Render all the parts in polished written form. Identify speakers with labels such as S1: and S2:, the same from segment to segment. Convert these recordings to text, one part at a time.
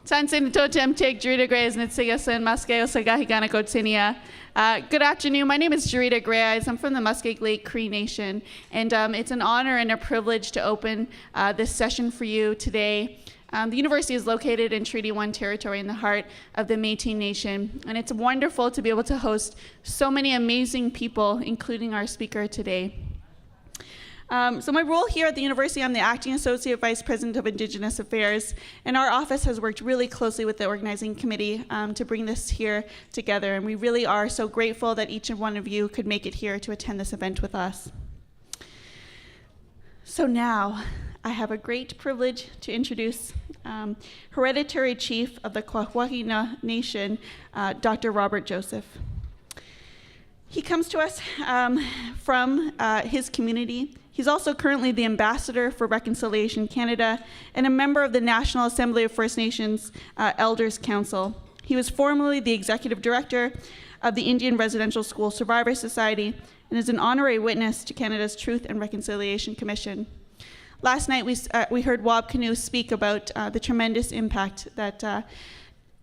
S1: Good afternoon. My name is Jarita Grayes. I'm from the Muskeg Lake Cree Nation, and it's an honor and a privilege to open this session for you today. The university is located in Treaty 1 territory in the heart of the Métis Nation, and it's wonderful to be able to host so many amazing people, including our speaker today. So my role here at the university, I'm the Acting Associate Vice President of Indigenous Affairs, and our office has worked really closely with the organizing committee to bring this here together, and we really are so grateful that each and one of you could make it here to attend this event with us. So now, I have a great privilege to introduce Hereditary Chief of the Gwawaenuk Nation, Dr. Robert Joseph. He comes to us from his community. He's also currently the Ambassador for Reconciliation Canada and a member of the National Assembly of First Nations Elders Council. He was formerly the Executive Director of the Indian Residential School Survivor Society and is an honorary witness to Canada's Truth and Reconciliation Commission. Last night we heard Gwawaenuk speak about the tremendous impact that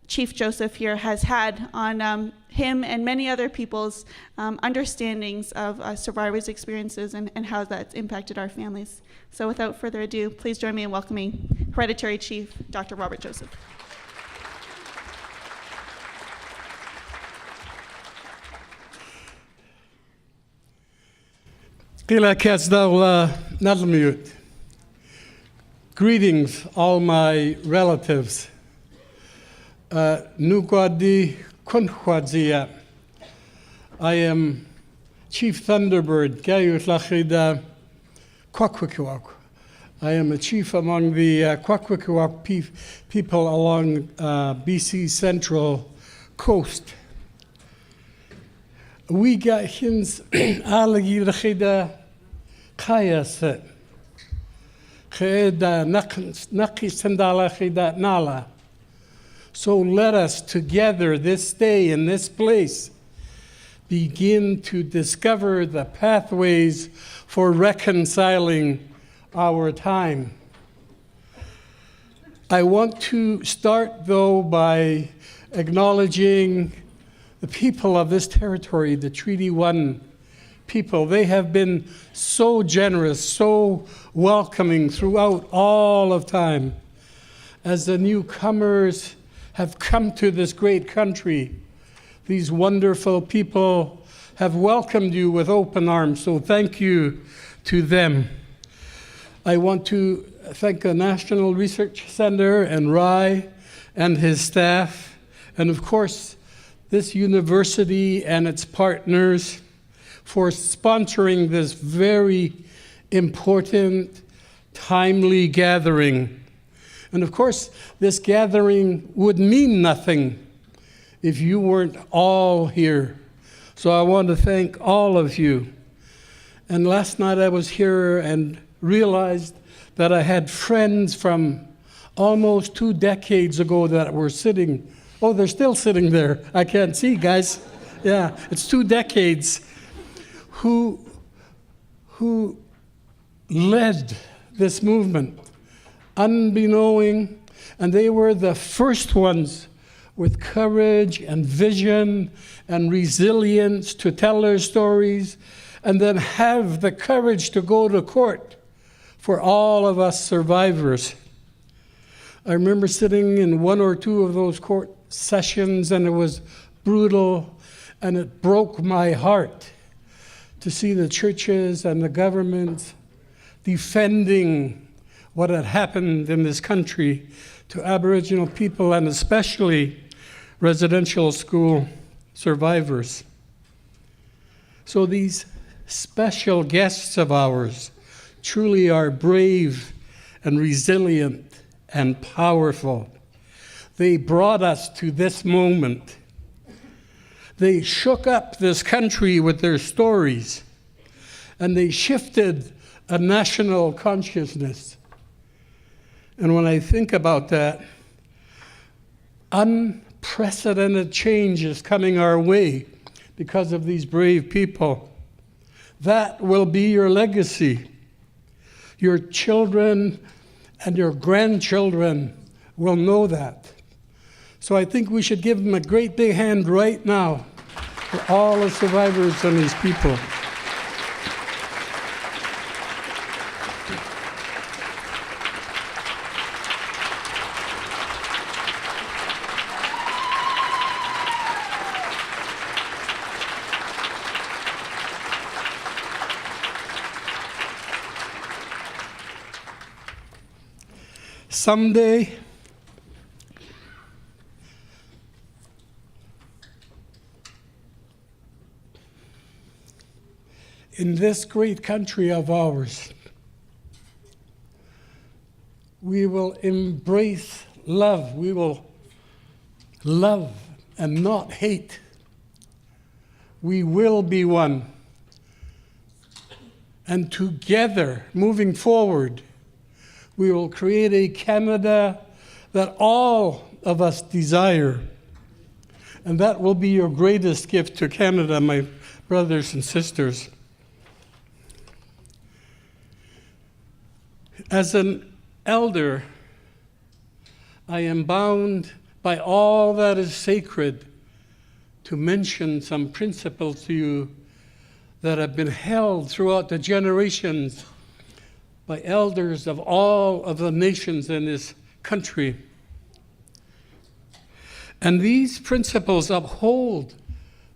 S1: Chief Joseph here has had on him and many other people's understandings of survivors' experiences and how that's impacted our families. So without further ado, please join me in welcoming Hereditary Chief Dr. Robert Joseph.
S2: Greetings, all my relatives. Nugwadi Kunhwadzia. I am Chief Thunderbird, Gayutlachida Kwakwakawak. I am a chief among the Kwakwakawak people along BC Central Coast. We got hins alagi lachida kayas. Kheda naki sandala khida nala. So let us together this day in this place begin to discover the pathways for reconciling our time. I want to start though by acknowledging the people of this territory, the Treaty 1 people. They have been so generous, so welcoming throughout all of time. As the newcomers have come to this great country, these wonderful people have welcomed you with open arms, so thank you to them. I want to thank the National Research Center and Rai and his staff, and of course, this university and its partners for sponsoring this very important, timely gathering. And of course, this gathering would mean nothing if you weren't all here. So I want to thank all of you. And last night I was here and realized that I had friends from almost 2 decades ago that were sitting. Oh, they're still sitting there. I can't see, guys. Yeah, it's 2 decades who led this movement. Unbeknowing, and they were the first ones with courage and vision and resilience to tell their stories and then have the courage to go to court for all of us survivors. I remember sitting in 1 or 2 of those court sessions, and it was brutal, and it broke my heart to see the churches and the government defending what had happened in this country to Aboriginal people and especially residential school survivors. So these special guests of ours truly are brave and resilient and powerful. They brought us to this moment. They shook up this country with their stories, and they shifted a national consciousness. And when I think about that, unprecedented change is coming our way because of these brave people. That will be your legacy. Your children and your grandchildren will know that. So I think we should give them a great big hand right now for all the survivors and these people. Someday, in this great country of ours, we will embrace love. We will love and not hate. We will be one. And together, moving forward, we will create a Canada that all of us desire. And that will be your greatest gift to Canada, my brothers and sisters. As an elder, I am bound by all that is sacred to mention some principles to you that have been held throughout the generations by elders of all of the nations in this country. And these principles uphold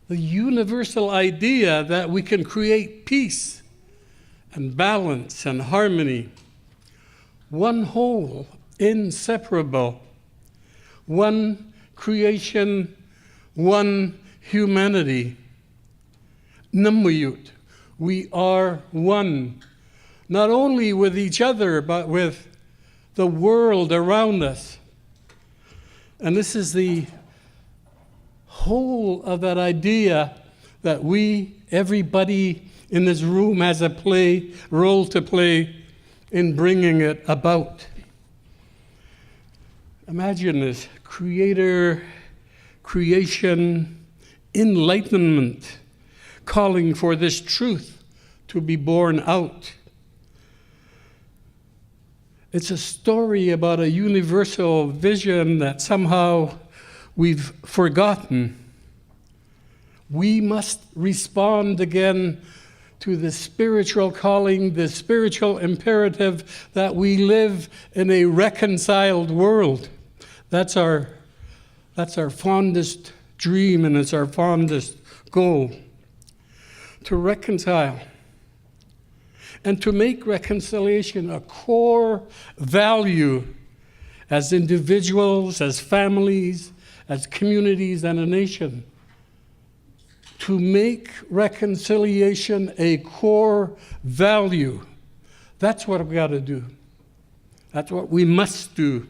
S2: the universal idea that we can create peace and balance and harmony. One whole, inseparable, one creation, one humanity. Namuyut, we are one, not only with each other, but with the world around us. And this is the whole of that idea that we, everybody in this room has a role to play in bringing it about. Imagine this: creator, creation, enlightenment, calling for this truth to be borne out. It's a story about a universal vision that somehow we've forgotten. We must respond again to the spiritual calling, the spiritual imperative that we live in a reconciled world. That's our fondest dream, and it's our fondest goal. To reconcile and to make reconciliation a core value as individuals, as families, as communities, and a nation. To make reconciliation a core value. That's what we've got to do. That's what we must do.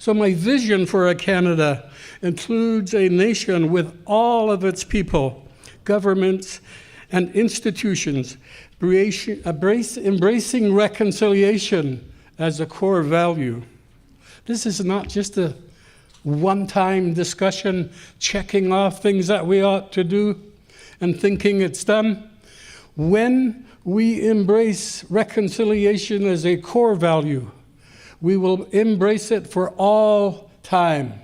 S2: So my vision for a Canada includes a nation with all of its people, governments, and institutions, embracing reconciliation as a core value. This is not just a one-time discussion, checking off things that we ought to do and thinking it's done. When we embrace reconciliation as a core value, we will embrace it for all time,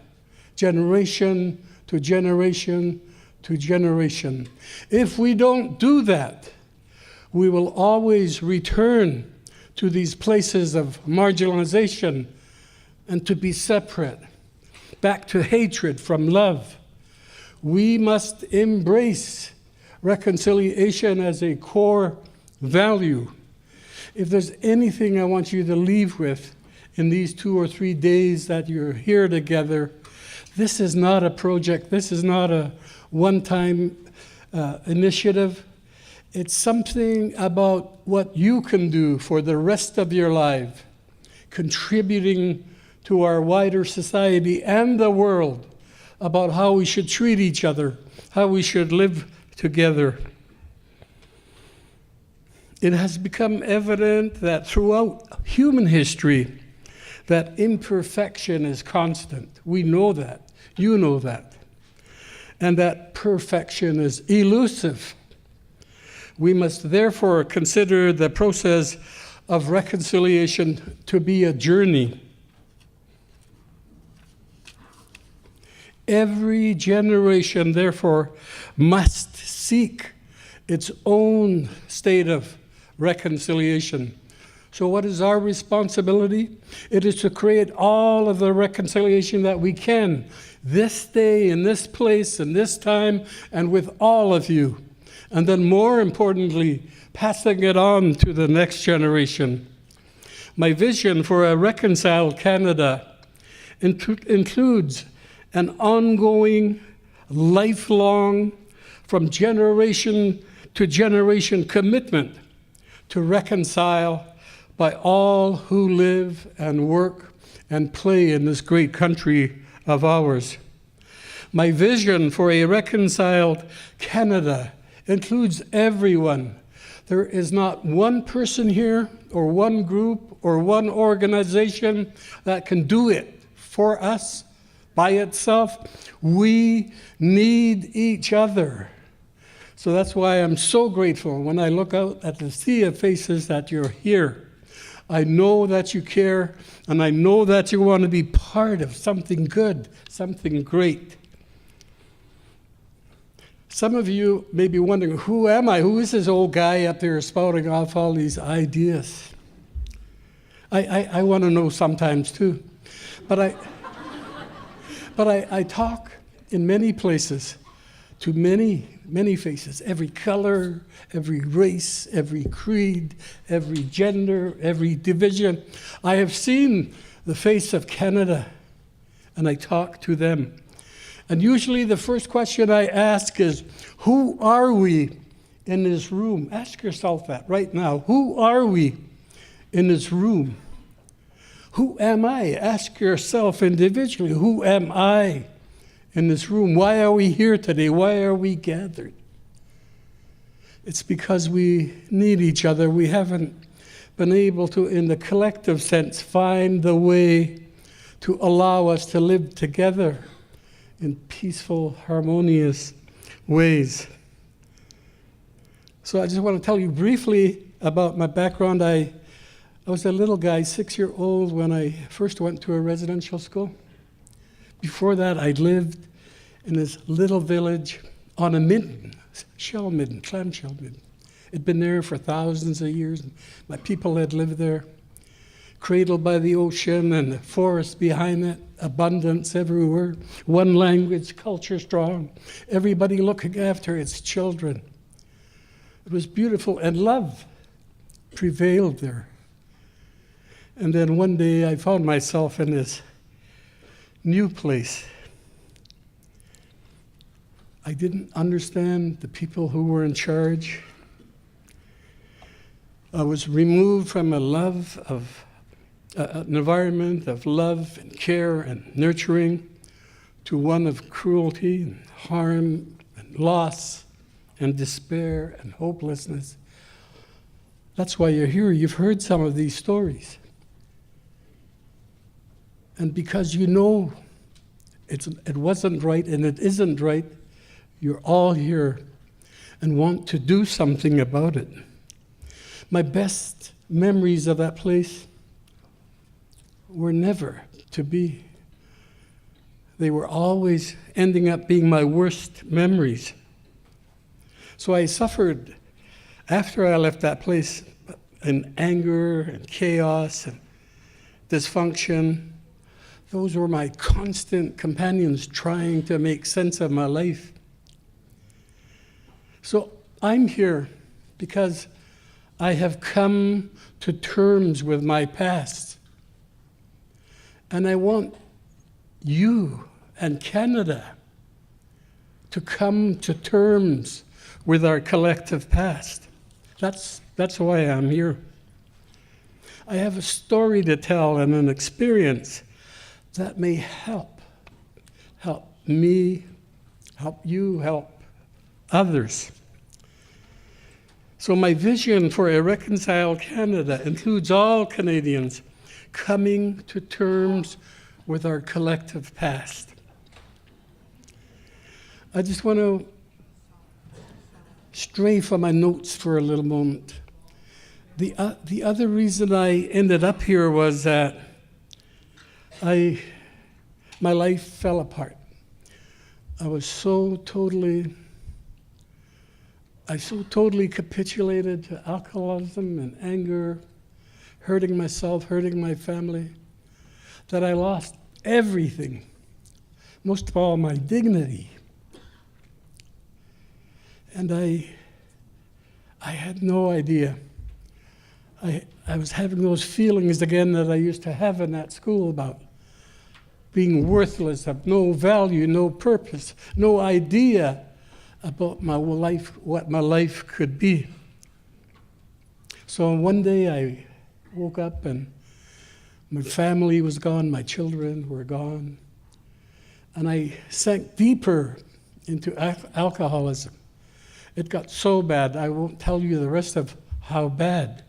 S2: generation to generation to generation. If we don't do that, we will always return to these places of marginalization and to be separate, back to hatred from love. We must embrace reconciliation as a core value. If there's anything I want you to leave with in these 2 or 3 days that you're here together, this is not a project, this is not a one-time initiative. It's something about what you can do for the rest of your life, contributing to our wider society and the world about how we should treat each other, how we should live together. It has become evident that throughout human history, that imperfection is constant. We know that. You know that. And that perfection is elusive. We must therefore consider the process of reconciliation to be a journey. Every generation, therefore, must seek its own state of reconciliation. So what is our responsibility? It is to create all of the reconciliation that we can this day, in this place, in this time, and with all of you. And then more importantly, passing it on to the next generation. My vision for a reconciled Canada includes an ongoing, lifelong, from generation to generation commitment to reconcile by all who live and work and play in this great country of ours. My vision for a reconciled Canada includes everyone. There is not one person here or one group or one organization that can do it for us by itself. We need each other. So that's why I'm so grateful when I look out at the sea of faces that you're here. I know that you care, and I know that you want to be part of something good, something great. Some of you may be wondering, who am I? Who is this old guy up there spouting off all these ideas? I want to know sometimes too. But I talk in many places to many faces, every color, every race, every creed, every gender, every division. I have seen the face of Canada, and I talk to them. And usually the first question I ask is, who are we in this room? Ask yourself that right now. Who are we in this room? Who am I? Ask yourself individually, who am I in this room? Why are we here today? Why are we gathered? It's because we need each other. We haven't been able to, in the collective sense, find the way to allow us to live together in peaceful, harmonious ways. So I just want to tell you briefly about my background. I was a little guy, 6-year-old, when I first went to a residential school. Before that, I lived in this little village on a midden, shell midden, clamshell midden. It'd been there for thousands of years. My people had lived there, cradled by the ocean and the forest behind it, abundance everywhere, one language, culture strong, everybody looking after its children. It was beautiful, and love prevailed there. And then one day I found myself in this new place. I didn't understand the people who were in charge. I was removed from a love of an environment of love and care and nurturing to one of cruelty and harm and loss and despair and hopelessness. That's why you're here. You've heard some of these stories. And because you know it wasn't right and it isn't right, you're all here and want to do something about it. My best memories of that place were never to be. They were always ending up being my worst memories. So I suffered after I left that place in anger and chaos and dysfunction. Those were my constant companions trying to make sense of my life. So I'm here because I have come to terms with my past. And I want you and Canada to come to terms with our collective past. That's why I'm here. I have a story to tell and an experience that may help me, help you, help others. So my vision for a reconciled Canada includes all Canadians coming to terms with our collective past. I just want to stray from my notes for a little moment. The other reason I ended up here was that my life fell apart. I so totally capitulated to alcoholism and anger, hurting myself, hurting my family, that I lost everything, most of all my dignity. And I had no idea. I was having those feelings again that I used to have in that school about being worthless, of no value, no purpose, no idea about my life, what my life could be. So one day I woke up and my family was gone, my children were gone, and I sank deeper into alcoholism. It got so bad, I won't tell you the rest of how bad.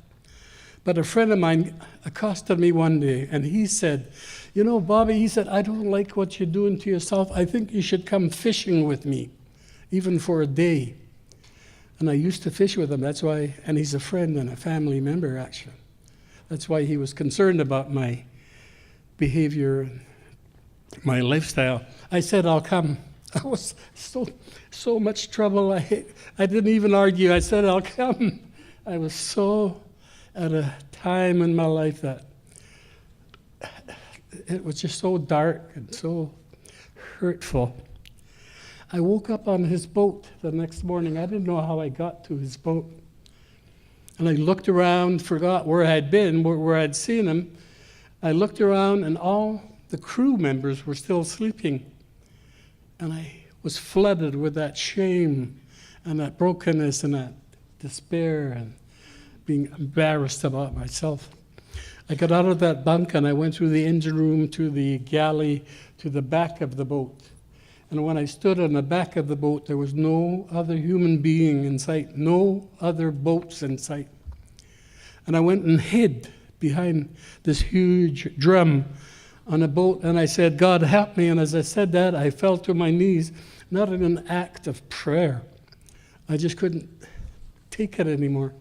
S2: But a friend of mine accosted me one day, and he said, "You know, Bobby," he said, "I don't like what you're doing to yourself. I think you should come fishing with me, even for a day." And I used to fish with him, that's why, and he's a friend and a family member, actually. That's why he was concerned about my behavior and my lifestyle. I said, "I'll come." I was so much trouble. I didn't even argue. I said, "I'll come." I was so at a time in my life that it was just so dark and so hurtful. I woke up on his boat the next morning. I didn't know how I got to his boat. And I looked around, forgot where I'd been, where I'd seen him. I looked around and all the crew members were still sleeping. And I was flooded with that shame and that brokenness and that despair and being embarrassed about myself. I got out of that bunk and I went through the engine room to the galley to the back of the boat. And when I stood on the back of the boat, there was no other human being in sight, no other boats in sight. And I went and hid behind this huge drum on a boat, and I said, "God, help me." And as I said that, I fell to my knees, not in an act of prayer. I just couldn't take it anymore.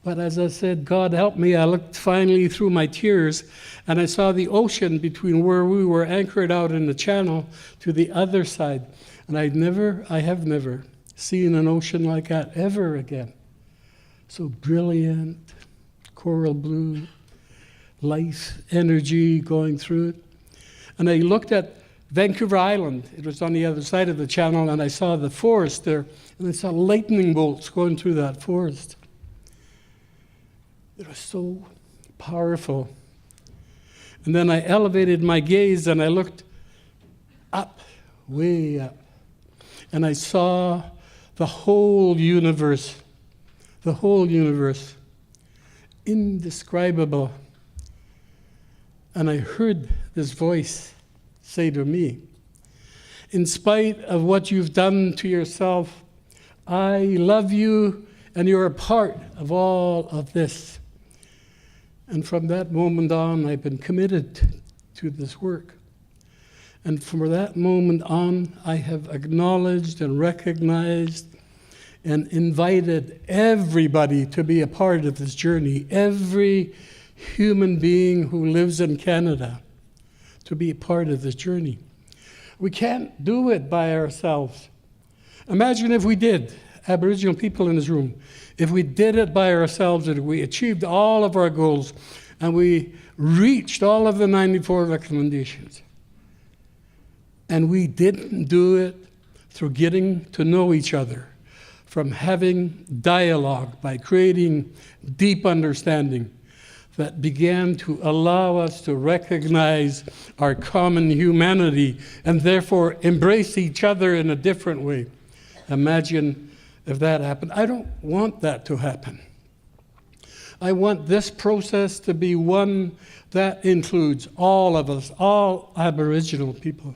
S2: But as I said, "God, help me," I looked finally through my tears, and I saw the ocean between where we were anchored out in the channel to the other side. And I have never seen an ocean like that ever again. So brilliant, coral blue, life, energy going through it. And I looked at Vancouver Island. It was on the other side of the channel, and I saw the forest there, and I saw lightning bolts going through that forest. It was so powerful. And then I elevated my gaze and I looked up, way up, and I saw the whole universe, indescribable. And I heard this voice say to me, "In spite of what you've done to yourself, I love you and you're a part of all of this." And from that moment on, I've been committed to this work. And from that moment on, I have acknowledged and recognized and invited everybody to be a part of this journey, every human being who lives in Canada to be a part of this journey. We can't do it by ourselves. Imagine if we did, Aboriginal people in this room, if we did it by ourselves and we achieved all of our goals and we reached all of the 94 recommendations. And we didn't do it through getting to know each other, from having dialogue, by creating deep understanding that began to allow us to recognize our common humanity and therefore embrace each other in a different way. Imagine if that happened. I don't want that to happen. I want this process to be one that includes all of us, all Aboriginal people,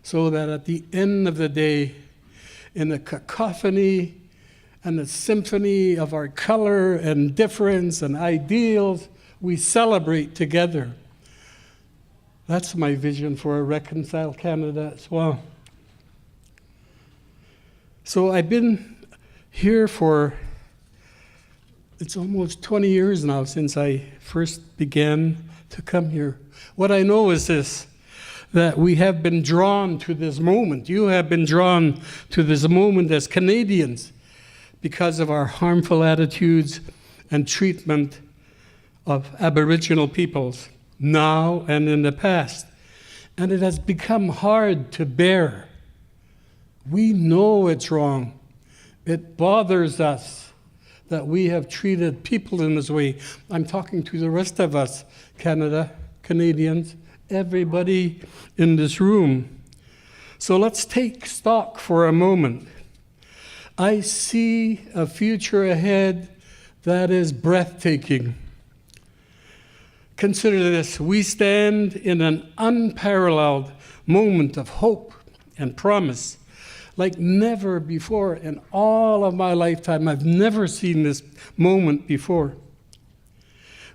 S2: so that at the end of the day, in the cacophony and the symphony of our color and difference and ideals, we celebrate together. That's my vision for a Reconciled Canada as well. So I've been here for, it's almost 20 years now since I first began to come here. What I know is this, that we have been drawn to this moment. You have been drawn to this moment as Canadians because of our harmful attitudes and treatment of Aboriginal peoples now and in the past. And it has become hard to bear. We know it's wrong. It bothers us that we have treated people in this way. I'm talking to the rest of us, Canadians, everybody in this room. So let's take stock for a moment. I see a future ahead that is breathtaking. Consider this: we stand in an unparalleled moment of hope and promise. Like never before in all of my lifetime. I've never seen this moment before.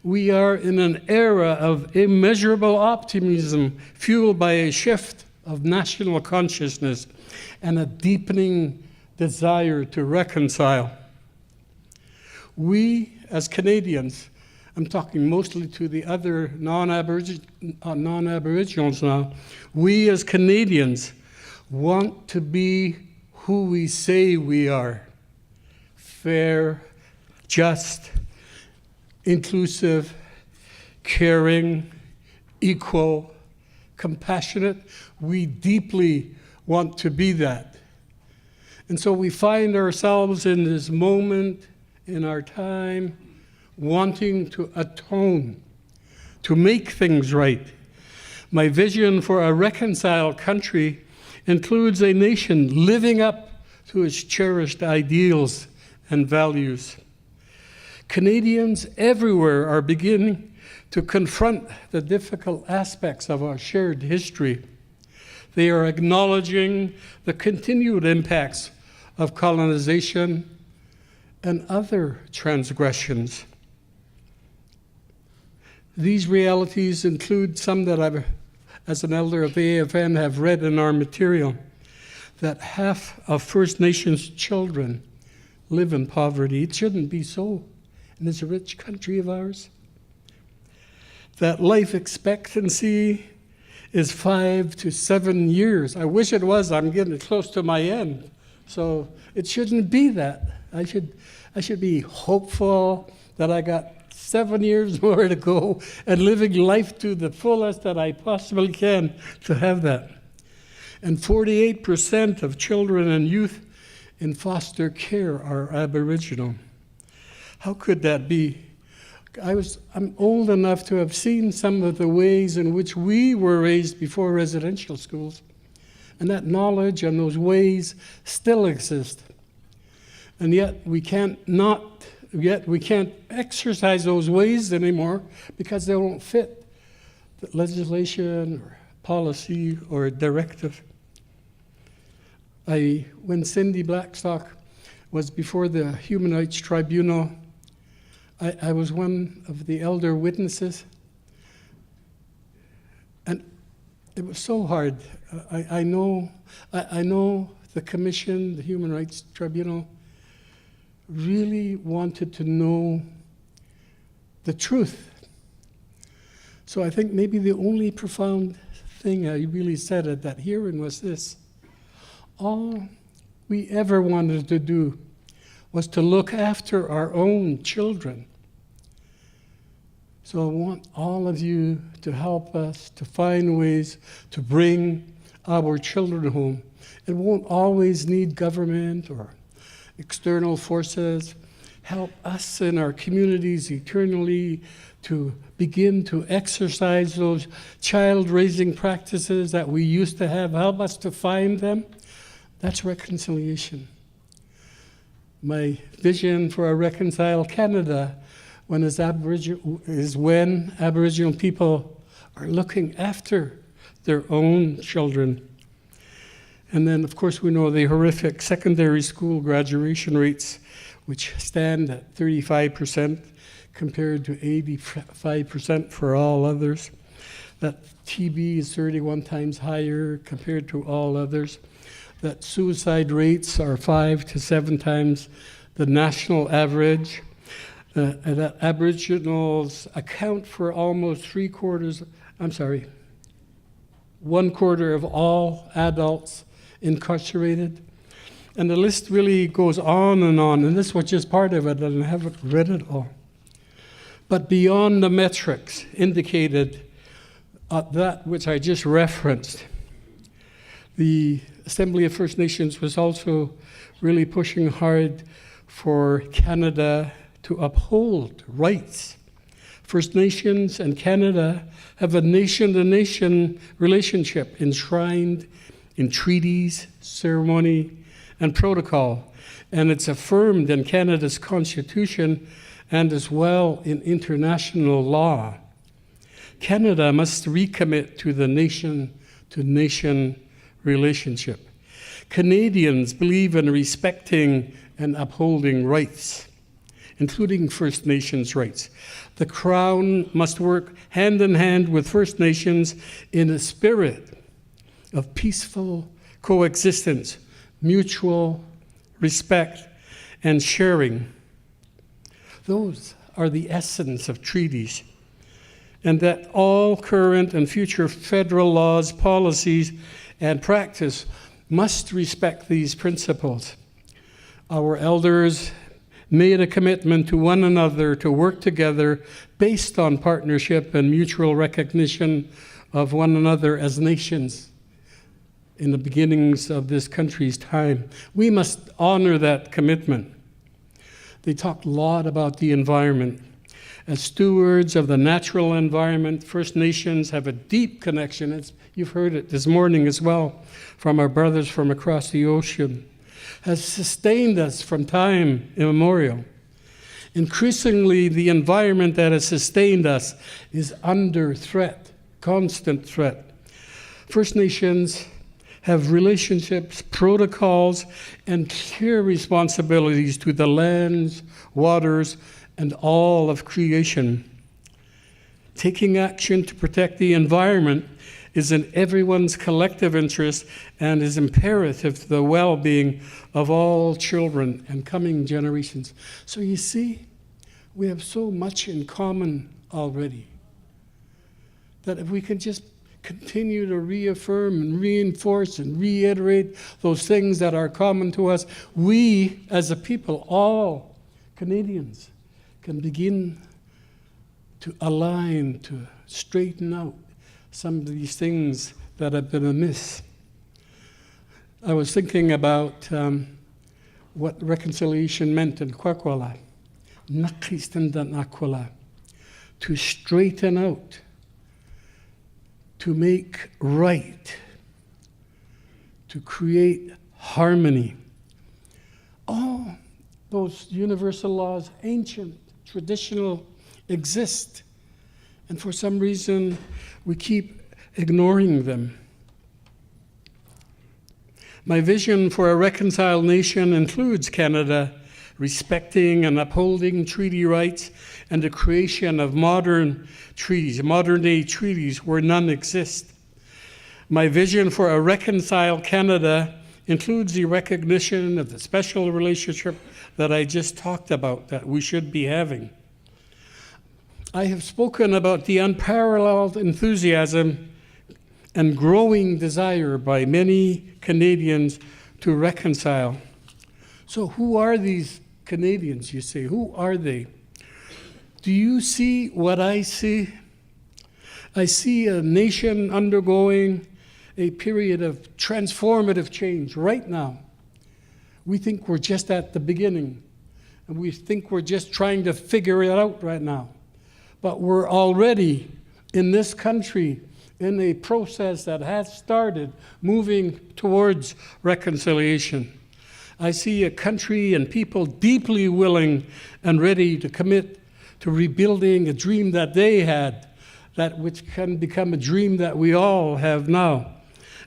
S2: We are in an era of immeasurable optimism, fueled by a shift of national consciousness and a deepening desire to reconcile. We, as Canadians, I'm talking mostly to the other non-Aboriginals now, we as Canadians want to be who we say we are: fair, just, inclusive, caring, equal, compassionate. We deeply want to be that. And so we find ourselves in this moment in our time wanting to atone, to make things right. My vision for a reconciled country includes a nation living up to its cherished ideals and values. Canadians everywhere are beginning to confront the difficult aspects of our shared history. They are acknowledging the continued impacts of colonization and other transgressions. These realities include some that I've, as an elder of the AFN, have read in our material, that half of First Nations children live in poverty. It shouldn't be so in this rich country of ours. That life expectancy is 5 to 7 years. I wish it was. I'm getting close to my end. So it shouldn't be that. I should be hopeful that I got 7 years more to go and living life to the fullest that I possibly can to have that. And 48% of children and youth in foster care are Aboriginal. How could that be? I'm old enough to have seen some of the ways in which we were raised before residential schools. And that knowledge and those ways still exist. And yet we can't exercise those ways anymore because they don't fit the legislation or policy or directive. When Cindy Blackstock was before the Human Rights Tribunal, I was one of the elder witnesses, and it was so hard. I know the Commission, the Human Rights Tribunal, really wanted to know the truth. So I think maybe the only profound thing I really said at that hearing was this: all we ever wanted to do was to look after our own children. So I want all of you to help us to find ways to bring our children home. It won't always need government or external forces. Help us in our communities eternally to begin to exercise those child-raising practices that we used to have. Help us to find them. That's reconciliation. My vision for a reconciled Canada is when Aboriginal people are looking after their own children. And then, of course, we know the horrific secondary school graduation rates, which stand at 35% compared to 85% for all others. That TB is 31 times higher compared to all others. That suicide rates are 5 to 7 times the national average. That Aboriginals account for almost 3/4, 1/4 of all adults incarcerated. And the list really goes on, and this was just part of it, and I haven't read it all. But beyond the metrics indicated that which I just referenced, the Assembly of First Nations was also really pushing hard for Canada to uphold rights. First Nations and Canada have a nation-to-nation relationship enshrined in treaties, ceremony, and protocol, and it's affirmed in Canada's Constitution and as well in international law. Canada must recommit to the nation-to-nation relationship. Canadians believe in respecting and upholding rights, including First Nations rights. The Crown must work hand in hand with First Nations in a spirit of peaceful coexistence, mutual respect, and sharing. Those are the essence of treaties, and that all current and future federal laws, policies, and practice must respect these principles. Our elders made a commitment to one another to work together based on partnership and mutual recognition of one another as nations in the beginnings of this country's time. We must honor that commitment. They talked a lot about the environment. As stewards of the natural environment, First Nations have a deep connection. You've heard it this morning as well from our brothers from across the ocean. Has sustained us from time immemorial. Increasingly, the environment that has sustained us is under threat, constant threat. First Nations have relationships, protocols, and clear responsibilities to the lands, waters, and all of creation. Taking action to protect the environment is in everyone's collective interest and is imperative to the well-being of all children and coming generations. So you see, we have so much in common already that if we can just continue to reaffirm and reinforce and reiterate those things that are common to us, we as a people, all Canadians, can begin to align, to straighten out some of these things that have been amiss. I was thinking about what reconciliation meant in Kwakwala, to straighten out, to make right, to create harmony. All those universal laws, ancient, traditional, exist. And for some reason, we keep ignoring them. My vision for a reconciled nation includes Canada respecting and upholding treaty rights and the creation of modern treaties, modern-day treaties where none exist. My vision for a reconciled Canada includes the recognition of the special relationship that I just talked about that we should be having. I have spoken about the unparalleled enthusiasm and growing desire by many Canadians to reconcile. So who are these Canadians, you say? Who are they? Do you see what I see? I see a nation undergoing a period of transformative change right now. We think we're just at the beginning, and we think we're just trying to figure it out right now. But we're already in this country in a process that has started moving towards reconciliation. I see a country and people deeply willing and ready to commit to rebuilding a dream that they had, that which can become a dream that we all have now.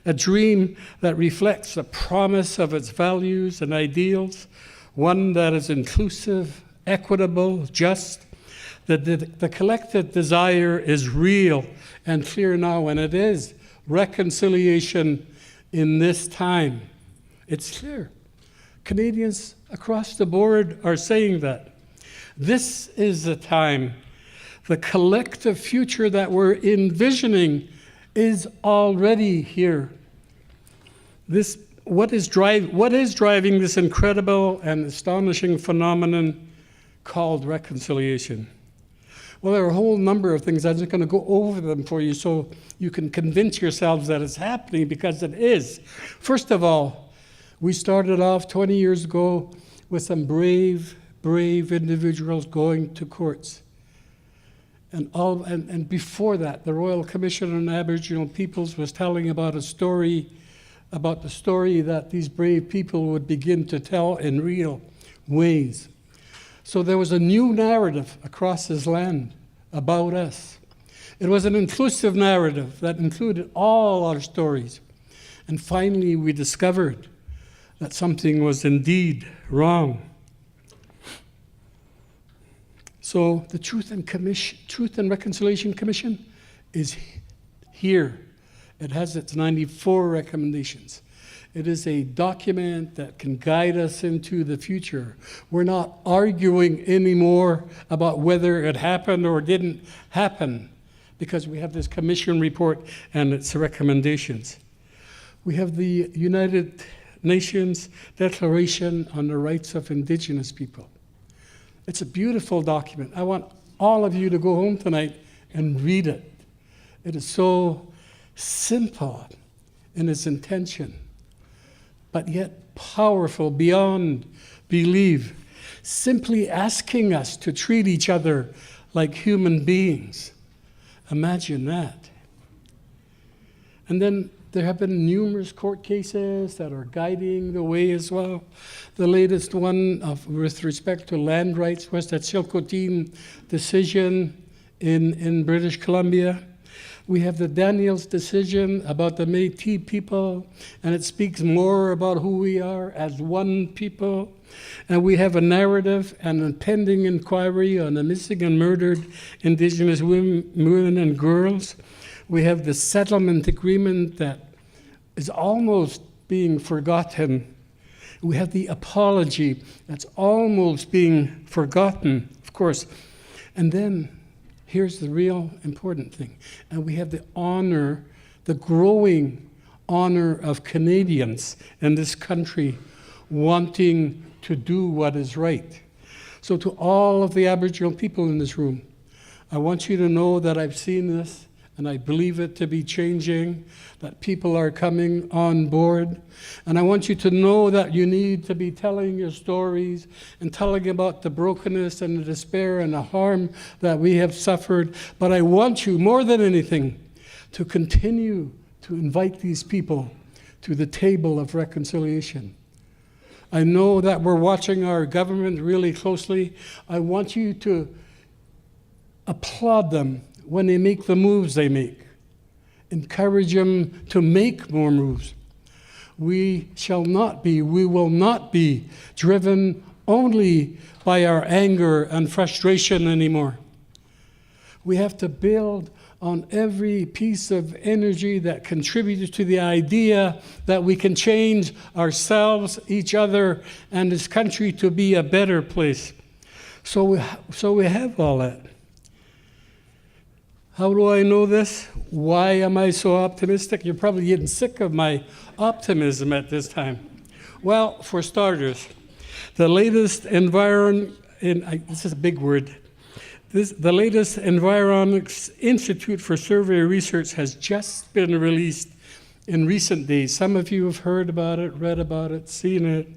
S2: A dream that reflects the promise of its values and ideals, one that is inclusive, equitable, just. The collective desire is real and clear now, and it is reconciliation in this time. It's clear. Canadians across the board are saying that. This is the time. The collective future that we're envisioning is already here. What is driving this incredible and astonishing phenomenon called reconciliation? Well, there are a whole number of things. I'm just going to go over them for you so you can convince yourselves that it's happening, because it is. First of all, we started off 20 years ago with some brave individuals going to courts. And before that, the Royal Commission on Aboriginal Peoples was telling about the story that these brave people would begin to tell in real ways. So there was a new narrative across this land about us. It was an inclusive narrative that included all our stories. And finally, we discovered that something was indeed wrong. So the Truth and Reconciliation Commission is here. It has its 94 recommendations. It is a document that can guide us into the future. We're not arguing anymore about whether it happened or didn't happen, because we have this commission report and its recommendations. We have the United Nations Declaration on the Rights of Indigenous People. It's a beautiful document. I want all of you to go home tonight and read it. It is so simple in its intention, but yet powerful beyond belief, simply asking us to treat each other like human beings. Imagine that. And then there have been numerous court cases that are guiding the way as well. The latest one with respect to land rights was that Chilcotin decision in British Columbia. We have the Daniels decision about the Métis people, and it speaks more about who we are as one people. And we have a narrative and a pending inquiry on the missing and murdered Indigenous women and girls. We have the settlement agreement that is almost being forgotten. We have the apology that's almost being forgotten, of course. And then here's the real important thing. And we have the honor, the growing honor of Canadians in this country wanting to do what is right. So to all of the Aboriginal people in this room, I want you to know that I've seen this and I believe it to be changing, that people are coming on board. And I want you to know that you need to be telling your stories and telling about the brokenness and the despair and the harm that we have suffered. But I want you, more than anything, to continue to invite these people to the table of reconciliation. I know that we're watching our government really closely. I want you to applaud them when they make the moves they make. Encourage them to make more moves. We will not be driven only by our anger and frustration anymore. We have to build on every piece of energy that contributes to the idea that we can change ourselves, each other, and this country to be a better place. So we have all that. How do I know this? Why am I so optimistic? You're probably getting sick of my optimism at this time. Well, for starters, the latest this is a big word. The latest Environics Institute for Survey Research has just been released in recent days. Some of you have heard about it, read about it, seen it.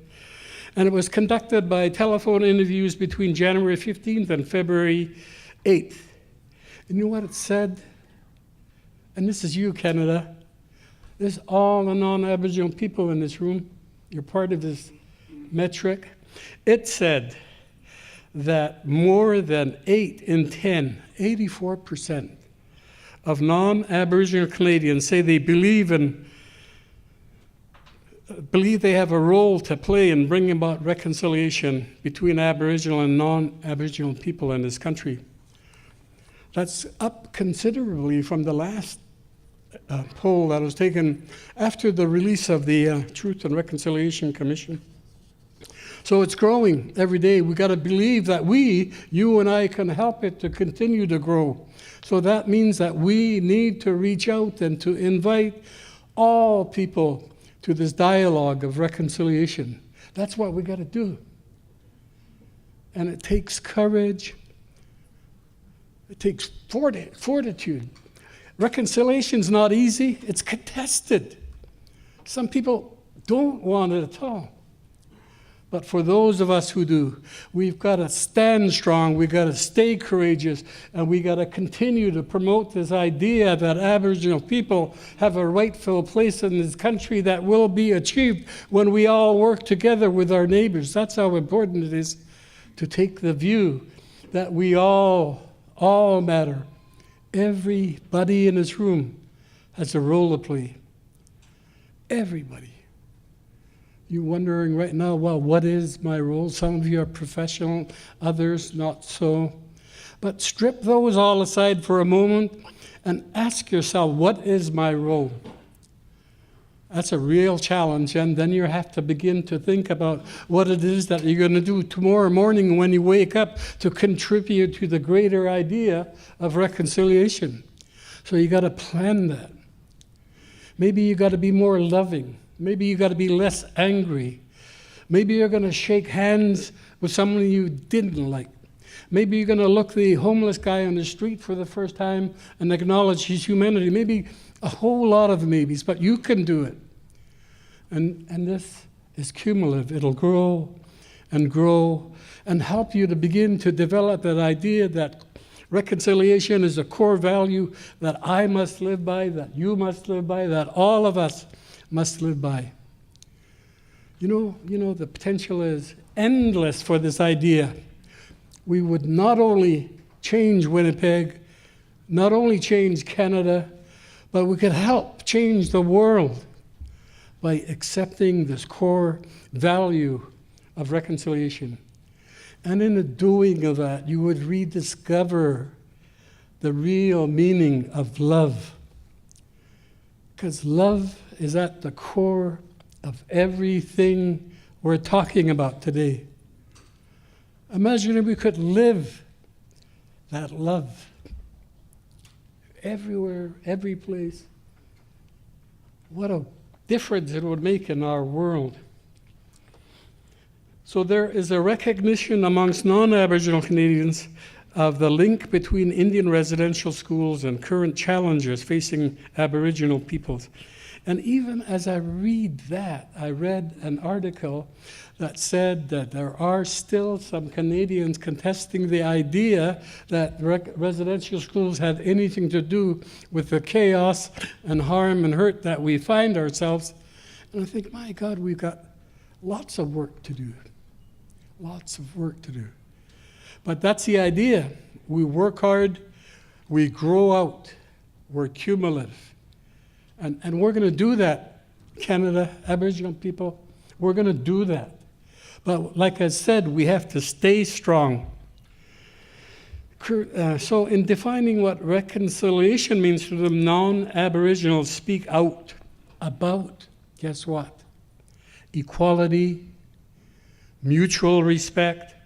S2: And it was conducted by telephone interviews between January 15th and February 8th. And you know what it said? And this is you, Canada. This is all the non-Aboriginal people in this room. You're part of this metric. It said that more than 8 in 10, 84% of non-Aboriginal Canadians say they believe they have a role to play in bringing about reconciliation between Aboriginal and non-Aboriginal people in this country. That's up considerably from the last poll that was taken after the release of the Truth and Reconciliation Commission. So it's growing every day. We got to believe that you and I, can help it to continue to grow. So that means that we need to reach out and to invite all people to this dialogue of reconciliation. That's what we got to do. And it takes courage. It takes fortitude. Reconciliation's not easy. It's contested. Some people don't want it at all. But for those of us who do, we've got to stand strong, we've got to stay courageous, and we've got to continue to promote this idea that Aboriginal people have a rightful place in this country that will be achieved when we all work together with our neighbors. That's how important it is to take the view that we all matter. Everybody in this room has a role to play. Everybody. You're wondering right now, well, what is my role? Some of you are professional, others not so. But strip those all aside for a moment and ask yourself, what is my role? That's a real challenge, and then you have to begin to think about what it is that you're going to do tomorrow morning when you wake up to contribute to the greater idea of reconciliation. So you got to plan that. Maybe you got to be more loving. Maybe you got to be less angry. Maybe you're going to shake hands with someone you didn't like. Maybe you're going to look the homeless guy on the street for the first time and acknowledge his humanity. Maybe a whole lot of maybes, but you can do it. And this is cumulative. It'll grow and help you to begin to develop that idea that reconciliation is a core value that I must live by, that you must live by, that all of us must live by. You know, the potential is endless for this idea. We would not only change Winnipeg, not only change Canada, but we could help change the world by accepting this core value of reconciliation. And in the doing of that, you would rediscover the real meaning of love. Because love is at the core of everything we're talking about today. Imagine if we could live that love everywhere, every place. What a difference it would make in our world. So there is a recognition amongst non-Aboriginal Canadians of the link between Indian residential schools and current challenges facing Aboriginal peoples. And even as I read that, I read an article that said that there are still some Canadians contesting the idea that residential schools had anything to do with the chaos and harm and hurt that we find ourselves. And I think, my God, we've got lots of work to do. Lots of work to do. But that's the idea. We work hard, we grow out, we're cumulative. And we're going to do that, Canada, Aboriginal people. We're going to do that. But like I said, we have to stay strong. So in defining what reconciliation means to the non-Aboriginals, speak out about, guess what? Equality, mutual respect,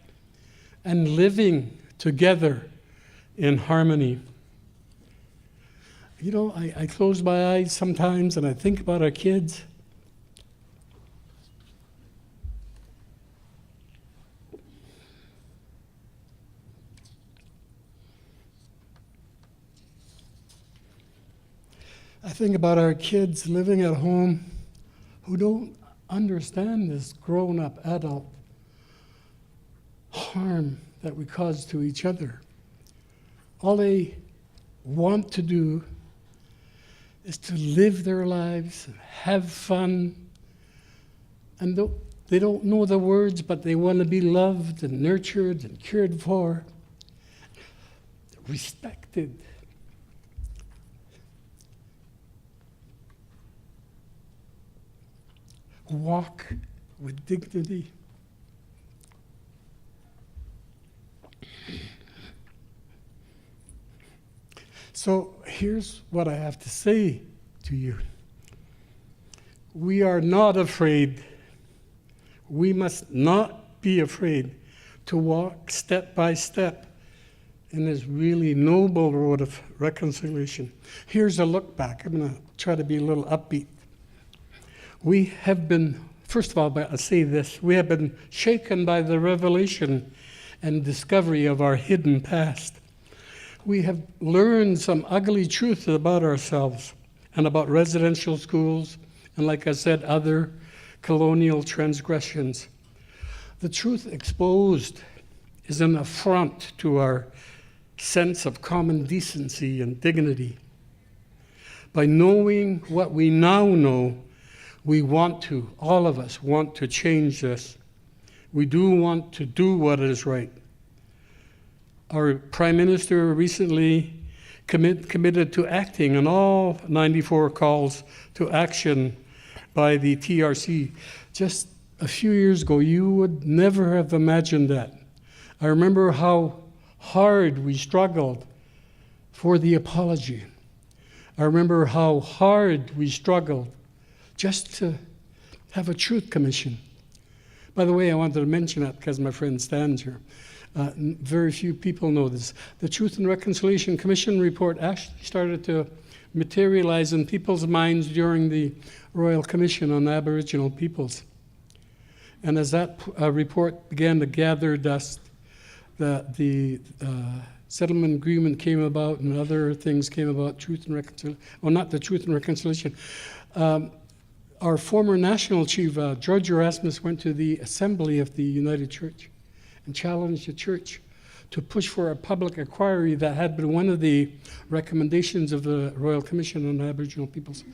S2: and living together in harmony. You know, I close my eyes sometimes and I think about our kids. I think about our kids living at home who don't understand this grown-up adult harm that we cause to each other. All they want to do is to live their lives, have fun, and they don't know the words, but they want to be loved and nurtured and cared for, respected. Walk with dignity. So here's what I have to say to you. We are not afraid. We must not be afraid to walk step by step in this really noble road of reconciliation. Here's a look back. I'm going to try to be a little upbeat. We have been, first of all, I'll say this, we have been shaken by the revelation and discovery of our hidden past. We have learned some ugly truths about ourselves and about residential schools, and like I said, other colonial transgressions. The truth exposed is an affront to our sense of common decency and dignity. By knowing what we now know, we want to, all of us want to change this. We do want to do what is right. Our Prime Minister recently committed to acting on all 94 calls to action by the TRC. Just a few years ago, you would never have imagined that. I remember how hard we struggled for the apology. I remember how hard we struggled just to have a truth commission. By the way, I wanted to mention that because my friend stands here. Very few people know this. The Truth and Reconciliation Commission report actually started to materialize in people's minds during the Royal Commission on Aboriginal Peoples. And as that report began to gather dust, the settlement agreement came about and other things came about, truth and reconciliation. Well, not the Truth and Reconciliation. Our former national chief, George Erasmus, went to the Assembly of the United Church and challenged the church to push for a public inquiry that had been one of the recommendations of the Royal Commission on Aboriginal Peoples.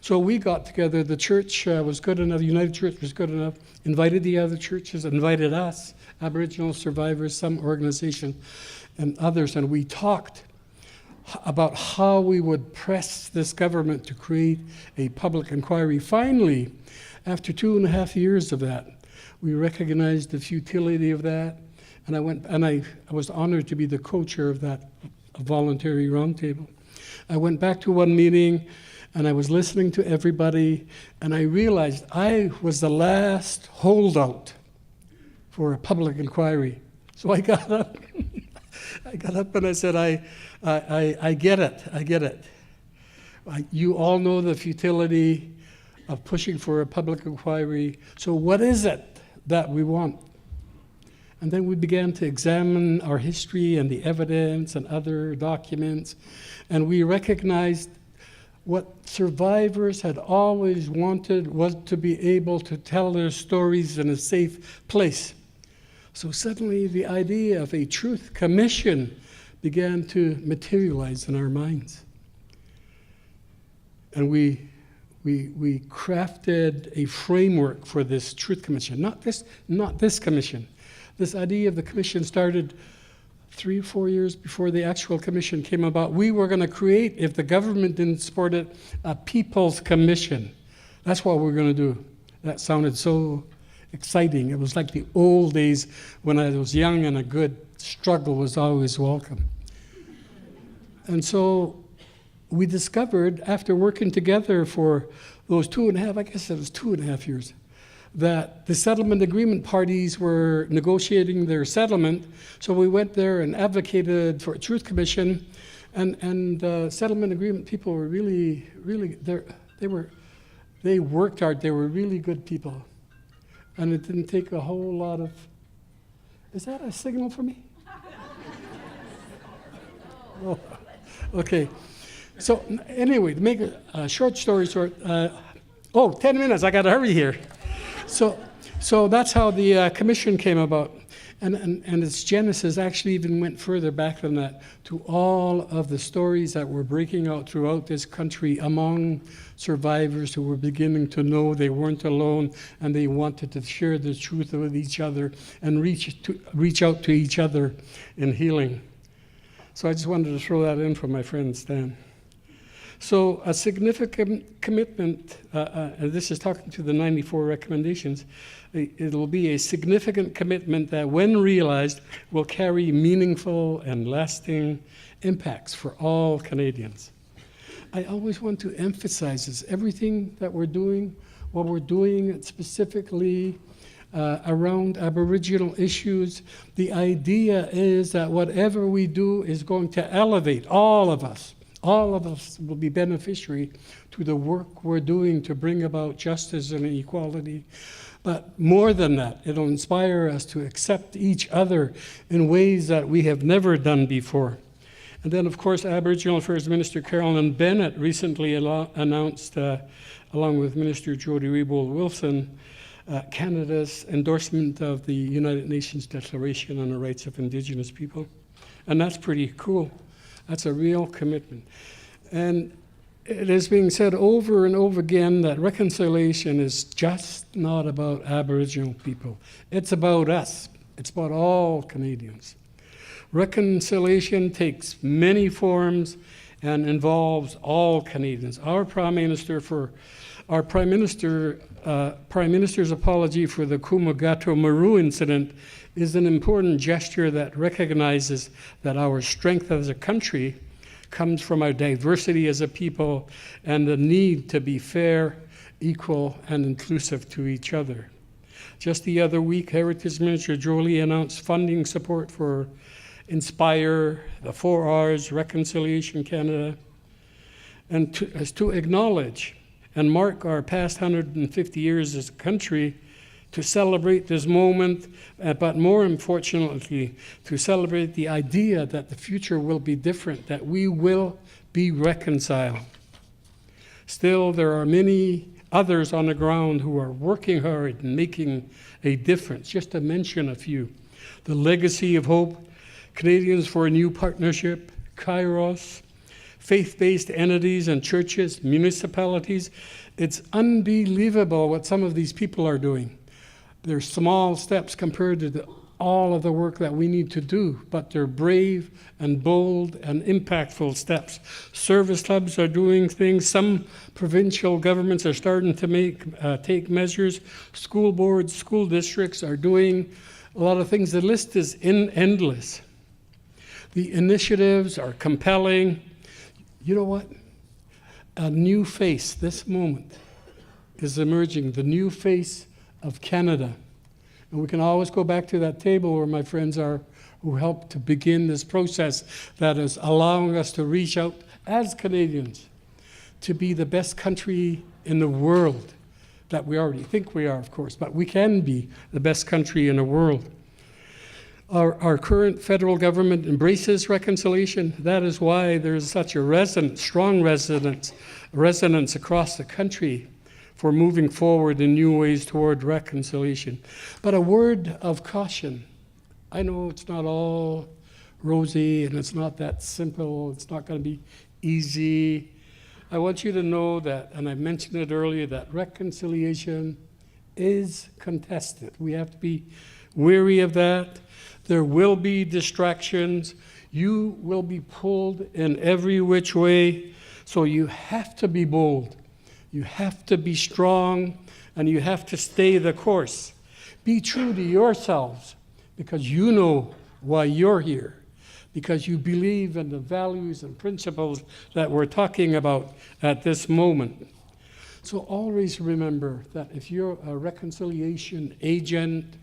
S2: So we got together, the church was good enough, the United Church was good enough, invited the other churches, invited us, Aboriginal survivors, some organization, and others, and we talked about how we would press this government to create a public inquiry. Finally, after 2.5 years of that, we recognized the futility of that, and I was honored to be the co-chair of that voluntary roundtable. I went back to one meeting, and I was listening to everybody, and I realized I was the last holdout for a public inquiry. So I got up. I got up and I said, I get it. You all know the futility of pushing for a public inquiry. So what is it that we want? And then we began to examine our history and the evidence and other documents, and we recognized what survivors had always wanted was to be able to tell their stories in a safe place. So suddenly the idea of a truth commission began to materialize in our minds. And we crafted a framework for this truth commission, not this commission. This idea of the commission started 3 or 4 years before the actual commission came about. We were going to create, if the government didn't support it, a people's commission. That's what we're going to do. That sounded so exciting. It was like the old days when I was young and a good struggle was always welcome. And so we discovered, after working together for those 2.5, I guess it was 2.5 years, that the settlement agreement parties were negotiating their settlement. So we went there and advocated for a truth commission, and settlement agreement people were really, they worked hard. They were really good people. And it didn't take a whole lot of, is that a signal for me? Oh, okay. So anyway, to make a short story short, 10 minutes, I gotta hurry here. So that's how the commission came about. And its genesis actually even went further back than that, to all of the stories that were breaking out throughout this country among survivors who were beginning to know they weren't alone, and they wanted to share the truth with each other and reach out to each other in healing. So I just wanted to throw that in for my friend Stan. So a significant commitment, and this is talking to the 94 recommendations, it will be a significant commitment that, when realized, will carry meaningful and lasting impacts for all Canadians. I always want to emphasize this. Everything that we're doing, what we're doing specifically around Aboriginal issues. The idea is that whatever we do is going to elevate all of us. All of us will be beneficiary to the work we're doing to bring about justice and equality. But more than that, it'll inspire us to accept each other in ways that we have never done before. And then, of course, Aboriginal Affairs Minister Carolyn Bennett recently announced, along with Minister Jody Rebold-Wilson, Canada's endorsement of the United Nations Declaration on the Rights of Indigenous People. And that's pretty cool. That's a real commitment. And it is being said over and over again that reconciliation is just not about Aboriginal people. It's about us. It's about all Canadians. Reconciliation takes many forms and involves all Canadians. Our Prime Minister's apology for the Kumagato Maru incident is an important gesture that recognizes that our strength as a country comes from our diversity as a people and the need to be fair, equal, and inclusive to each other. Just the other week, Heritage Minister Jolie announced funding support for Inspire, the 4Rs, Reconciliation Canada, and to acknowledge and mark our past 150 years as a country, to celebrate this moment, but more unfortunately, to celebrate the idea that the future will be different, that we will be reconciled. Still, there are many others on the ground who are working hard and making a difference. Just to mention a few: the Legacy of Hope, Canadians for a New Partnership, Kairos, faith-based entities and churches, municipalities. It's unbelievable what some of these people are doing. They're small steps compared to all of the work that we need to do, but they're brave and bold and impactful steps. Service clubs are doing things. Some provincial governments are starting to take measures. School boards, school districts are doing a lot of things. The list is endless. The initiatives are compelling. You know what? A new face, this moment, is emerging, the new face of Canada. And we can always go back to that table where my friends are, who helped to begin this process that is allowing us to reach out as Canadians to be the best country in the world, that we already think we are, of course, but we can be the best country in the world. Our current federal government embraces reconciliation. That is why there's such a strong resonance across the country for moving forward in new ways toward reconciliation. But a word of caution. I know it's not all rosy and it's not that simple. It's not going to be easy. I want you to know that, and I mentioned it earlier, that reconciliation is contested. We have to be wary of that. There will be distractions. You will be pulled in every which way. So you have to be bold. You have to be strong, and you have to stay the course. Be true to yourselves, because you know why you're here, because you believe in the values and principles that we're talking about at this moment. So always remember that if you're a reconciliation agent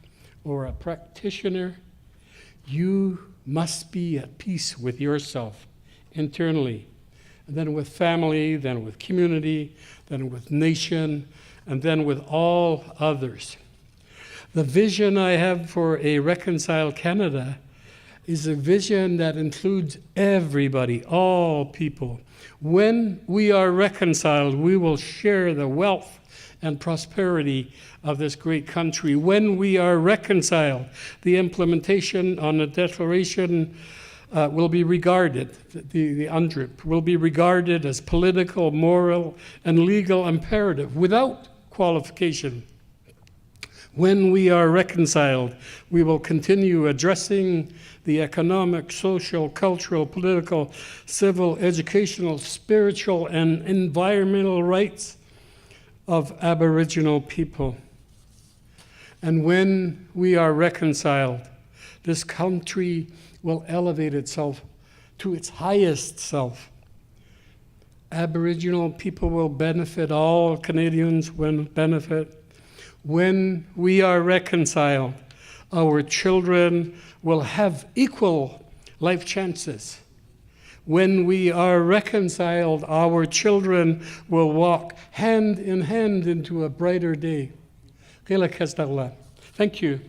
S2: or a practitioner, you must be at peace with yourself internally, and then with family, then with community, then with nation, and then with all others. The vision I have for a Reconciled Canada is a vision that includes everybody, all people. When we are reconciled, we will share the wealth and prosperity of this great country. When we are reconciled, the implementation on the declaration will be regarded, the UNDRIP, will be regarded as political, moral, and legal imperative without qualification. When we are reconciled, we will continue addressing the economic, social, cultural, political, civil, educational, spiritual, and environmental rights of Aboriginal people. And when we are reconciled, this country will elevate itself to its highest self. Aboriginal people will benefit, all Canadians will benefit. When we are reconciled, our children will have equal life chances. When we are reconciled, our children will walk hand in hand into a brighter day. Thank you.